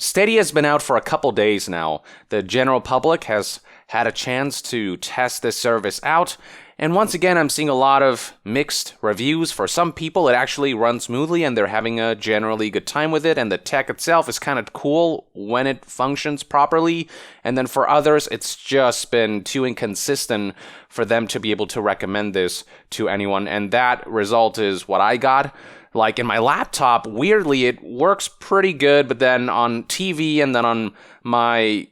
Stadia has been out for a couple days now. The general public has had a chance to test this service out, and once again I'm seeing a lot of mixed reviews. For some people it actually runs smoothly and they're having a generally good time with it, and the tech itself is kind of cool when it functions properly, and then for others it's just been too inconsistent for them to be able to recommend this to anyone, and that result is what I got. Like in my laptop, weirdly, it works pretty good, but then on TV and then on my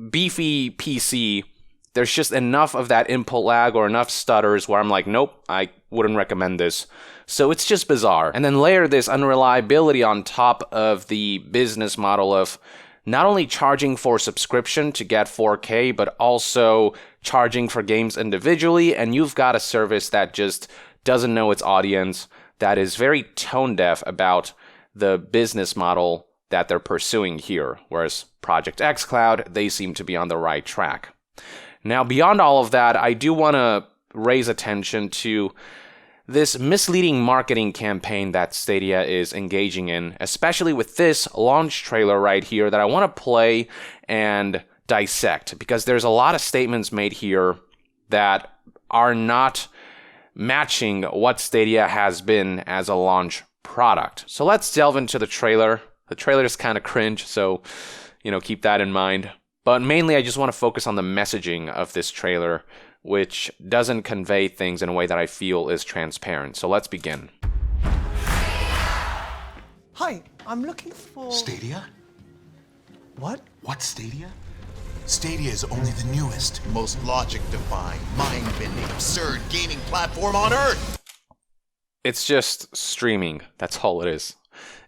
beefy PC, there's just enough of that input lag or enough stutters where I'm like, nope, I wouldn't recommend this. So it's just bizarre. And then layer this unreliability on top of the business model of not only charging for subscription to get 4K, but also charging for games individually, and you've got a service that just doesn't know its audience, that is very tone deaf about the business model that they're pursuing here, whereas Project xCloud, they seem to be on the right track. Now, beyond all of that, I do want to raise attention to this misleading marketing campaign that Stadia is engaging in, especially with this launch trailer right here that I want to play and dissect, because there's a lot of statements made here that are not matching what Stadia has been as a launch product. So let's delve into the trailer. The trailer is kind of cringe, so, keep that in mind. But mainly I just want to focus on the messaging of this trailer, which doesn't convey things in a way that I feel is transparent. So let's begin. Hi, I'm looking for... Stadia? What? What's Stadia? Stadia is only the newest, most logic-defying, mind-bending, absurd gaming platform on Earth! It's just streaming. That's all it is.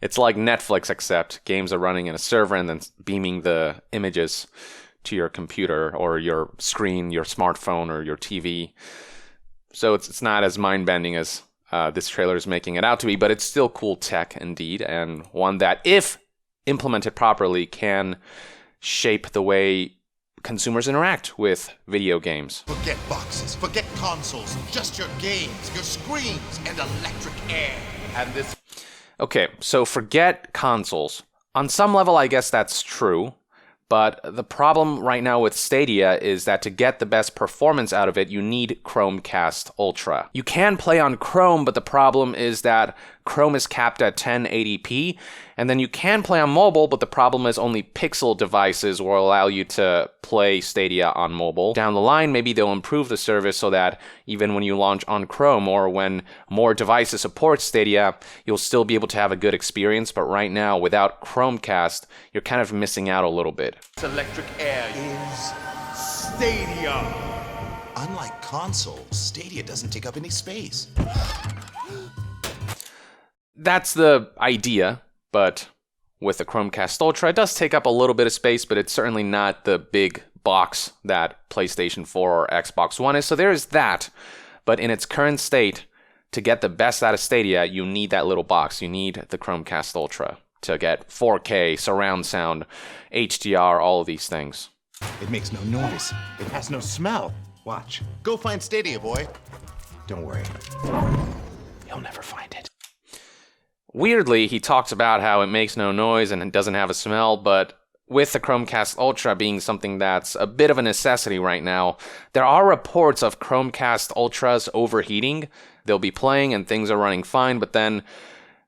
It's like Netflix, except games are running in a server and then beaming the images to your computer or your screen, your smartphone, or your TV. So it's not as mind-bending as this trailer is making it out to be, but it's still cool tech indeed, and one that, if implemented properly, can shape the way consumers interact with video games. Forget boxes, forget consoles, just your games, your screens, and electric air. And this... Okay, so forget consoles. On some level, I guess that's true, but the problem right now with Stadia is that to get the best performance out of it, you need Chromecast Ultra. You can play on Chrome, but the problem is that Chrome is capped at 1080p, and then you can play on mobile, but the problem is only Pixel devices will allow you to play Stadia on mobile. Down the line, maybe they'll improve the service so that even when you launch on Chrome or when more devices support Stadia, you'll still be able to have a good experience, but right now, without Chromecast, you're kind of missing out a little bit. Electric air is Stadia. Unlike consoles, Stadia doesn't take up any space. That's the idea, but with the Chromecast Ultra, it does take up a little bit of space, but it's certainly not the big box that PlayStation 4 or Xbox One is, so there is that. But in its current state, to get the best out of Stadia, you need that little box. You need the Chromecast Ultra to get 4K, surround sound, HDR, all of these things. It makes no noise. It has no smell. Watch. Go find Stadia, boy. Don't worry. You'll never find it. Weirdly, he talks about how it makes no noise and it doesn't have a smell, but with the Chromecast Ultra being something that's a bit of a necessity right now, there are reports of Chromecast Ultras overheating. They'll be playing and things are running fine, but then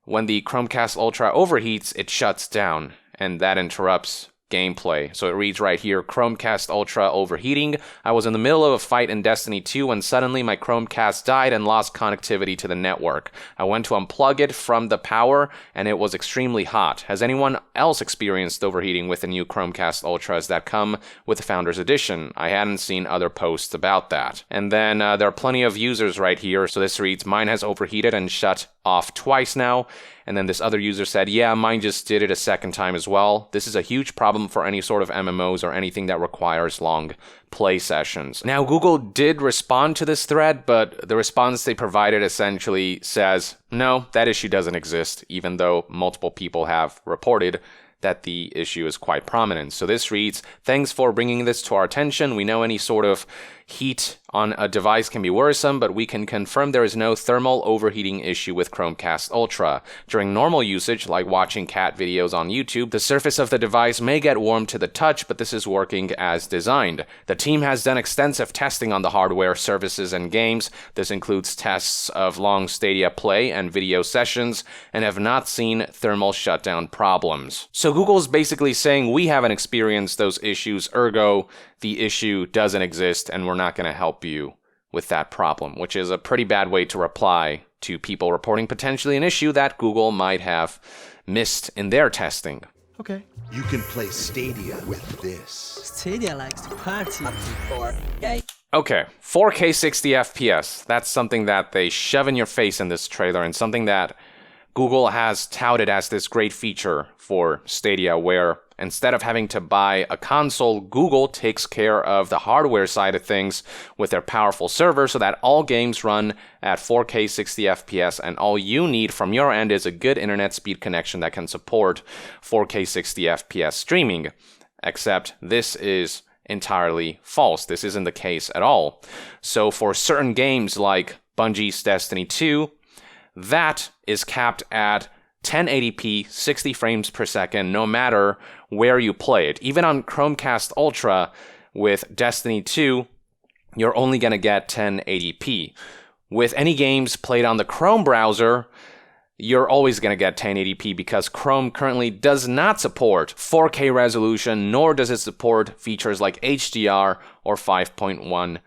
when the Chromecast Ultra overheats, it shuts down, and that interrupts gameplay. So it reads right here, Chromecast Ultra overheating. I was in the middle of a fight in Destiny 2 when suddenly my Chromecast died and lost connectivity to the network. I went to unplug it from the power and it was extremely hot. Has anyone else experienced overheating with the new Chromecast Ultras that come with the Founders Edition? I hadn't seen other posts about that. And then there are plenty of users right here. So this reads, mine has overheated and shut off twice now. And then this other user said, yeah, mine just did it a second time as well. This is a huge problem for any sort of MMOs or anything that requires long play sessions. Now, Google did respond to this thread, but the response they provided essentially says, no, that issue doesn't exist, even though multiple people have reported that the issue is quite prominent. So this reads, thanks for bringing this to our attention. We know any sort of heat on a device can be worrisome, but we can confirm there is no thermal overheating issue with Chromecast Ultra. During normal usage, like watching cat videos on YouTube, the surface of the device may get warm to the touch, but this is working as designed. The team has done extensive testing on the hardware, services, and games. This includes tests of long Stadia play and video sessions, and have not seen thermal shutdown problems. So Google's basically saying we haven't experienced those issues, ergo the issue doesn't exist and we're not going to help you with that problem, which is a pretty bad way to reply to people reporting potentially an issue that Google might have missed in their testing. Okay. You can play Stadia with this. Stadia likes to party. 4K. Okay, 4K 60 FPS. That's something that they shove in your face in this trailer, and something that Google has touted as this great feature for Stadia, where instead of having to buy a console, Google takes care of the hardware side of things with their powerful server so that all games run at 4K 60 FPS, and all you need from your end is a good internet speed connection that can support 4K 60 FPS streaming. Except this is entirely false. This isn't the case at all. So for certain games like Bungie's Destiny 2, that is capped at 1080p 60 frames per second no matter where you play it. Even on Chromecast Ultra with Destiny 2, you're only going to get 1080p. With any games played on the Chrome browser, you're always going to get 1080p because Chrome currently does not support 4K resolution, nor does it support features like HDR or 5.1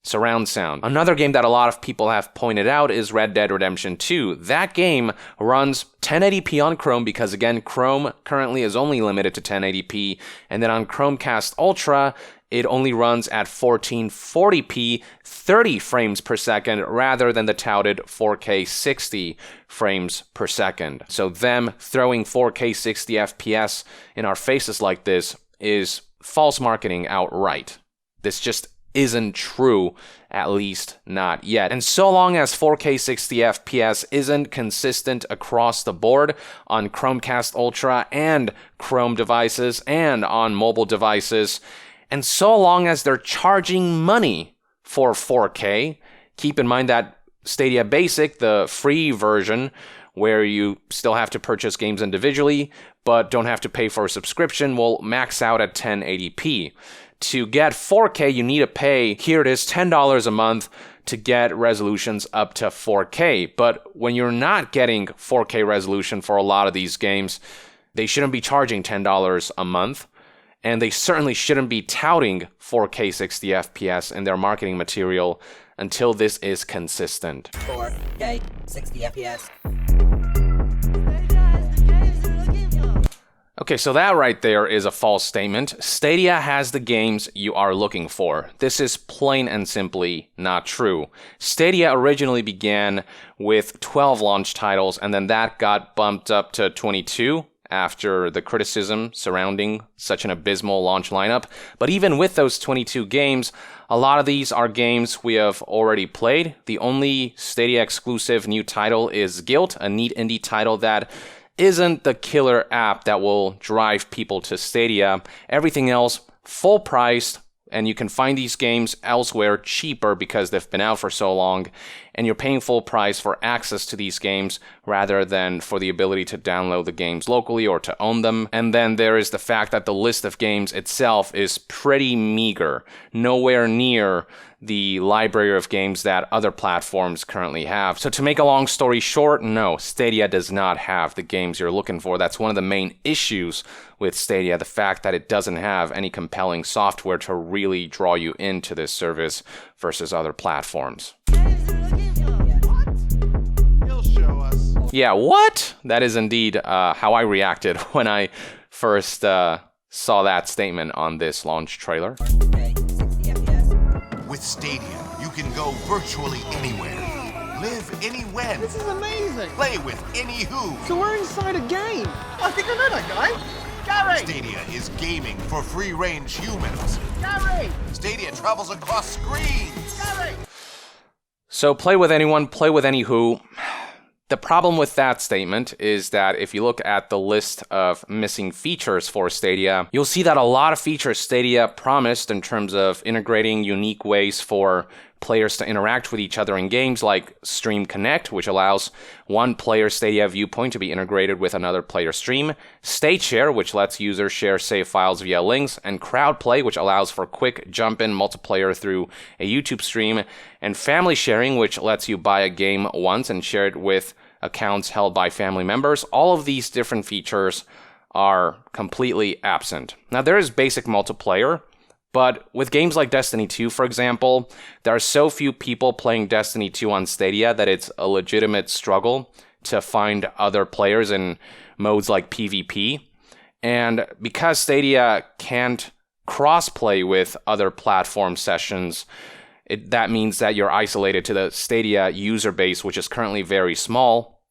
surround sound. Another game that a lot of people have pointed out is Red Dead Redemption 2. That game runs 1080p on Chrome because, again, Chrome currently is only limited to 1080p, and then on Chromecast Ultra, it only runs at 1440p 30 frames per second rather than the touted 4K 60 frames per second. So them throwing 4K 60 FPS in our faces like this is false marketing outright. This just isn't true, at least not yet. And so long as 4K 60 FPS isn't consistent across the board on Chromecast Ultra and Chrome devices and on mobile devices, and so long as they're charging money for 4K, keep in mind that Stadia Basic, the free version, where you still have to purchase games individually, but don't have to pay for a subscription, will max out at 1080p. To get 4K, you need to pay, here it is, $10 a month to get resolutions up to 4K. But when you're not getting 4K resolution for a lot of these games, they shouldn't be charging $10 a month. And they certainly shouldn't be touting 4K 60 FPS in their marketing material until this is consistent. 4K 60 FPS. Okay, so that right there is a false statement. Stadia has the games you are looking for. This is plain and simply not true. Stadia originally began with 12 launch titles, and then that got bumped up to 22 after the criticism surrounding such an abysmal launch lineup. But even with those 22 games, a lot of these are games we have already played. The only Stadia exclusive new title is Guilt, a neat indie title that isn't the killer app that will drive people to Stadia. Everything else, full priced, and you can find these games elsewhere cheaper because they've been out for so long, and you're paying full price for access to these games rather than for the ability to download the games locally or to own them. And then there is the fact that the list of games itself is pretty meager, nowhere near the library of games that other platforms currently have. So to make a long story short, no, Stadia does not have the games you're looking for. That's one of the main issues with Stadia, the fact that it doesn't have any compelling software to really draw you into this service versus other platforms. He'll show us. Yeah, what? That is indeed how I reacted when I first saw that statement on this launch trailer. 4K 60 FPS. With Stadia, you can go virtually anywhere. Live anywhen. This is amazing. Play with any who. So we're inside a game. I think I know that guy. Gary! Stadia is gaming for free-range humans. Gary! Stadia travels across screens. Gary! So play with anyone, play with any who. The problem with that statement is that if you look at the list of missing features for Stadia, you'll see that a lot of features Stadia promised in terms of integrating unique ways for players to interact with each other in games, like Stream Connect, which allows one player's Stadia viewpoint to be integrated with another player's stream, State Share, which lets users share save files via links, and Crowd Play, which allows for quick jump-in multiplayer through a YouTube stream, and Family Sharing, which lets you buy a game once and share it with accounts held by family members. All of these different features are completely absent. Now, there is basic multiplayer, but with games like Destiny 2, for example, there are so few people playing Destiny 2 on Stadia that it's a legitimate struggle to find other players in modes like PvP. And because Stadia can't cross-play with other platform sessions, that means that you're isolated to the Stadia user base, which is currently very small,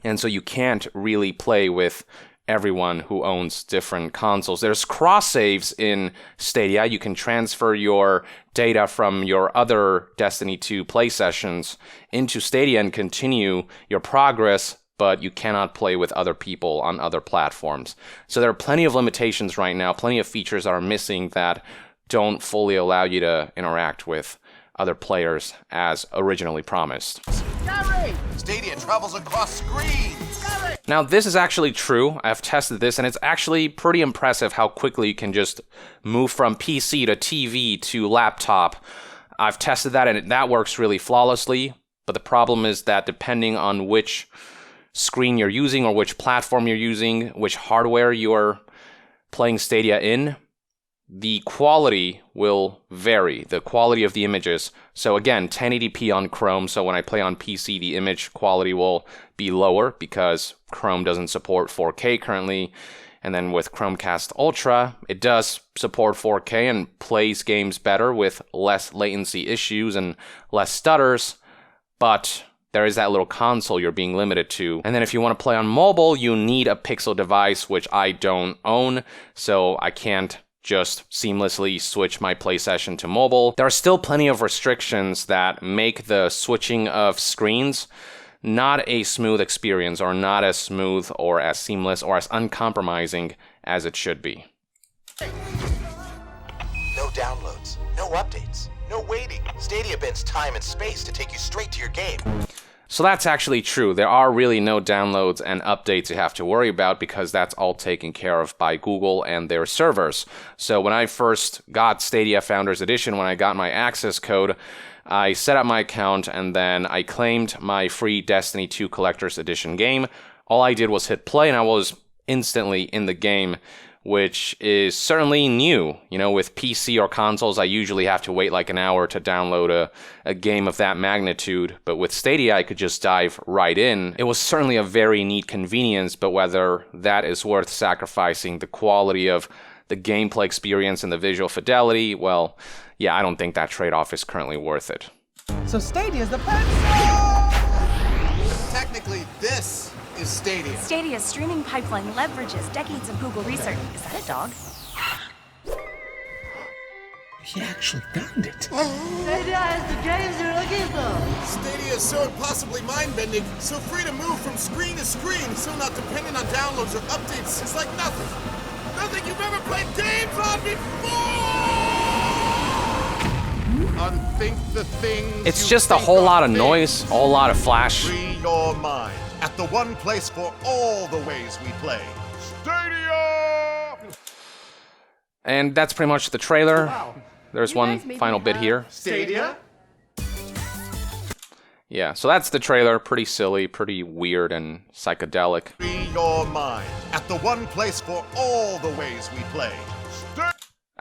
and so you can't really play with everyone who owns different consoles. There's cross-saves in Stadia. You can transfer your data from your other Destiny 2 play sessions into Stadia and continue your progress, but you cannot play with other people on other platforms. So there are plenty of limitations right now, plenty of features that are missing that don't fully allow you to interact with other players as originally promised. Gary! Stadia travels across screens. Gary! Now, this is actually true. I've tested this, and it's actually pretty impressive how quickly you can just move from PC to TV to laptop. I've tested that, and that works really flawlessly, but the problem is that depending on which screen you're using or which platform you're using, which hardware you're playing Stadia in, the quality will vary, the quality of the images. So again, 1080p on Chrome, so when I play on PC, the image quality will be lower because Chrome doesn't support 4K currently. And then with Chromecast Ultra, it does support 4K and plays games better with less latency issues and less stutters, but there is that little console you're being limited to. And then if you want to play on mobile, you need a Pixel device, which I don't own, so I can't just seamlessly switch my play session to mobile. There are still plenty of restrictions that make the switching of screens not a smooth experience, or not as smooth or as seamless or as uncompromising as it should be. No downloads, no updates, no waiting. Stadia bends time and space to take you straight to your game. So that's actually true. There are really no downloads and updates you have to worry about because that's all taken care of by Google and their servers. So when I first got Stadia Founders Edition, when I got my access code, I set up my account and then I claimed my free Destiny 2 Collector's Edition game. All I did was hit play and I was instantly in the game, which is certainly new. You know, with PC or consoles, I usually have to wait like an hour to download a game of that magnitude, but with Stadia, I could just dive right in. It was certainly a very neat convenience, but whether that is worth sacrificing the quality of the gameplay experience and the visual fidelity, well, yeah, I don't think that trade-off is currently worth it. So Stadia's the pencil! Technically, this is Stadia. Stadia's streaming pipeline leverages decades of Google research. Is that a dog? He actually found it. Stadia is the games you're looking for! Stadia is so impossibly mind-bending, so free to move from screen to screen, so not dependent on downloads or updates. It's like nothing. Nothing you've ever played games on before! Unthink the things. It's just a whole lot of noise, a whole lot of flash. Free your mind at the one place for all the ways we play. Stadia! And that's pretty much the trailer. Wow. There's one final bit here. Stadia? Yeah, so that's the trailer. Pretty silly, pretty weird and psychedelic. Free your mind at the one place for all the ways we play.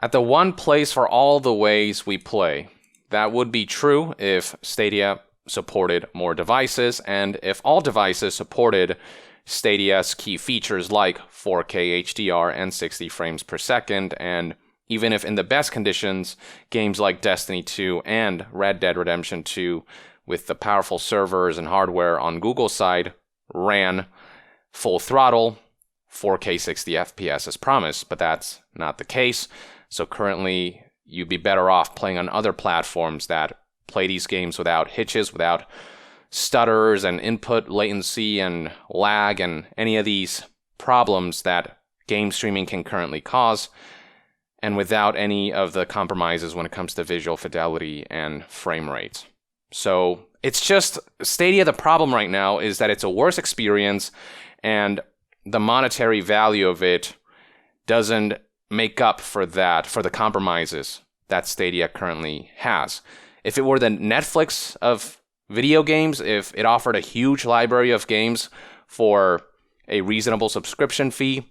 At the one place for all the ways we play. That would be true if Stadia supported more devices, and if all devices supported Stadia's key features like 4K HDR and 60 frames per second, and even if in the best conditions, games like Destiny 2 and Red Dead Redemption 2 with the powerful servers and hardware on Google's side ran full throttle, 4K 60 FPS as promised, but that's not the case. So currently, you'd be better off playing on other platforms that play these games without hitches, without stutters and input latency and lag and any of these problems that game streaming can currently cause, and without any of the compromises when it comes to visual fidelity and frame rates. So it's just Stadia. The problem right now is that it's a worse experience, and the monetary value of it doesn't make up for that, for the compromises that Stadia currently has. If it were the Netflix of video games, if it offered a huge library of games for a reasonable subscription fee,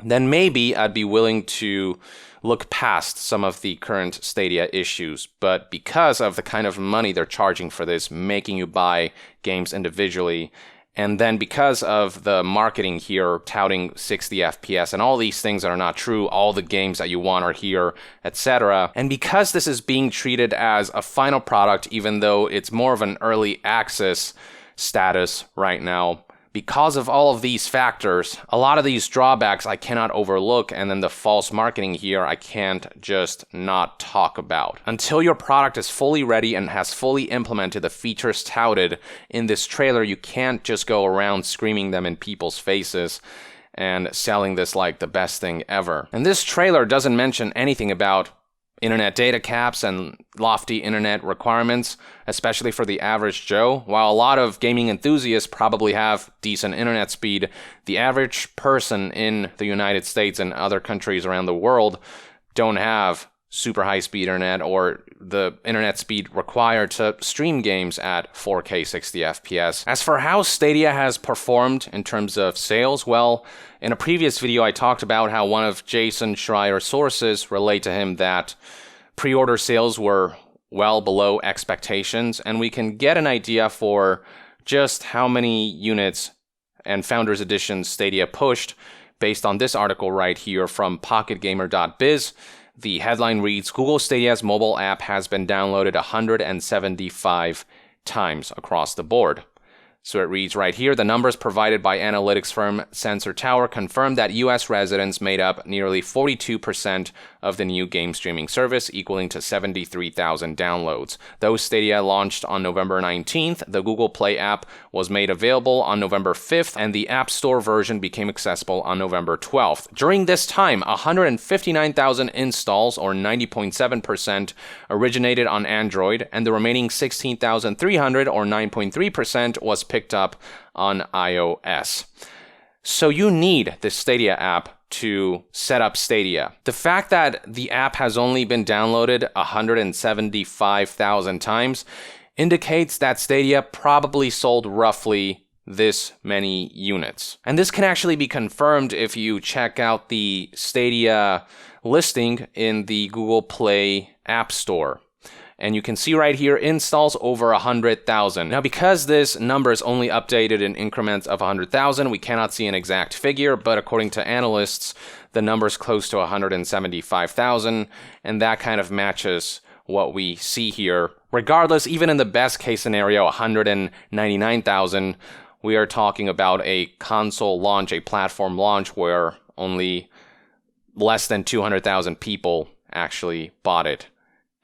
then maybe I'd be willing to look past some of the current Stadia issues. But because of the kind of money they're charging for this, making you buy games individually, and then because of the marketing here, touting 60 FPS and all these things that are not true, all the games that you want are here, etc. And because this is being treated as a final product, even though it's more of an early access status right now, because of all of these factors, a lot of these drawbacks I cannot overlook, and then the false marketing here I can't just not talk about. Until your product is fully ready and has fully implemented the features touted in this trailer, you can't just go around screaming them in people's faces and selling this like the best thing ever. And this trailer doesn't mention anything about internet data caps and lofty internet requirements, especially for the average Joe. While a lot of gaming enthusiasts probably have decent internet speed, the average person in the United States and other countries around the world don't have super high-speed internet or the internet speed required to stream games at 4K 60 FPS. As for how Stadia has performed in terms of sales, well, in a previous video I talked about how one of Jason Schreier's sources relate to him that pre-order sales were well below expectations, and we can get an idea for just how many units and Founders Edition Stadia pushed based on this article right here from PocketGamer.biz. The headline reads, Google Stadia's mobile app has been downloaded 175 times across the board. So it reads right here, the numbers provided by analytics firm Sensor Tower confirm that US residents made up nearly 42% of the new game streaming service, equaling to 73,000 downloads. Though Stadia launched on November 19th, the Google Play app was made available on November 5th, and the App Store version became accessible on November 12th. During this time, 159,000 installs, or 90.7%, originated on Android, and the remaining 16,300, or 9.3%, was picked up on iOS. So you need the Stadia app to set up Stadia. The fact that the app has only been downloaded 175,000 times indicates that Stadia probably sold roughly this many units. And this can actually be confirmed if you check out the Stadia listing in the Google Play App Store. And you can see right here, installs over 100,000. Now, because this number is only updated in increments of 100,000, we cannot see an exact figure, but according to analysts, the number is close to 175,000, and that kind of matches what we see here. Regardless, even in the best case scenario, 199,000, we are talking about a console launch, a platform launch where only less than 200,000 people actually bought it.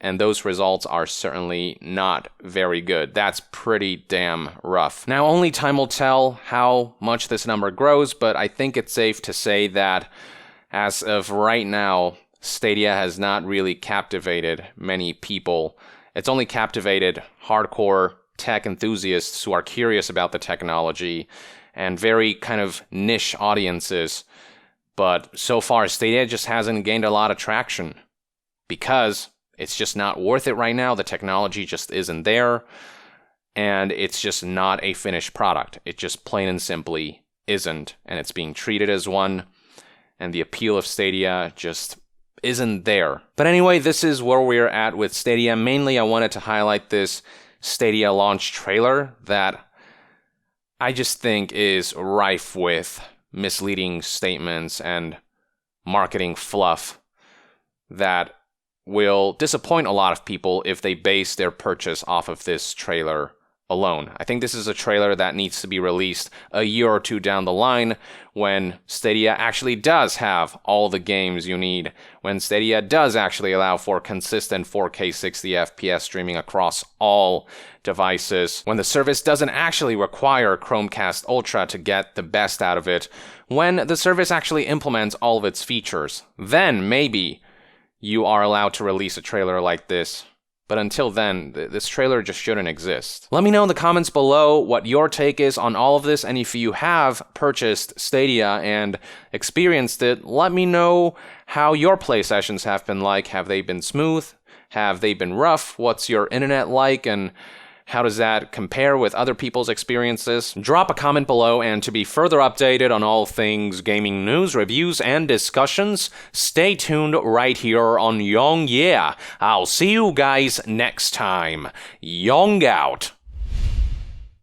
And those results are certainly not very good. That's pretty damn rough. Now, only time will tell how much this number grows, but I think it's safe to say that as of right now, Stadia has not really captivated many people. It's only captivated hardcore tech enthusiasts who are curious about the technology and very kind of niche audiences. But so far, Stadia just hasn't gained a lot of traction because it's just not worth it right now. The technology just isn't there, and it's just not a finished product. It just plain and simply isn't, and it's being treated as one, and the appeal of Stadia just isn't there. But anyway, this is where we're at with Stadia. Mainly, I wanted to highlight this Stadia launch trailer that I just think is rife with misleading statements and marketing fluff that will disappoint a lot of people if they base their purchase off of this trailer alone. I think this is a trailer that needs to be released a year or two down the line when Stadia actually does have all the games you need, when Stadia does actually allow for consistent 4K 60 FPS streaming across all devices, when the service doesn't actually require Chromecast Ultra to get the best out of it, when the service actually implements all of its features. Then maybe you are allowed to release a trailer like this. But until then, this trailer just shouldn't exist. Let me know in the comments below what your take is on all of this, and if you have purchased Stadia and experienced it, let me know how your play sessions have been like. Have they been smooth? Have they been rough? What's your internet like? And how does that compare with other people's experiences? Drop a comment below, and to be further updated on all things gaming news, reviews, and discussions, stay tuned right here on Young Yeah. I'll see you guys next time. Young out.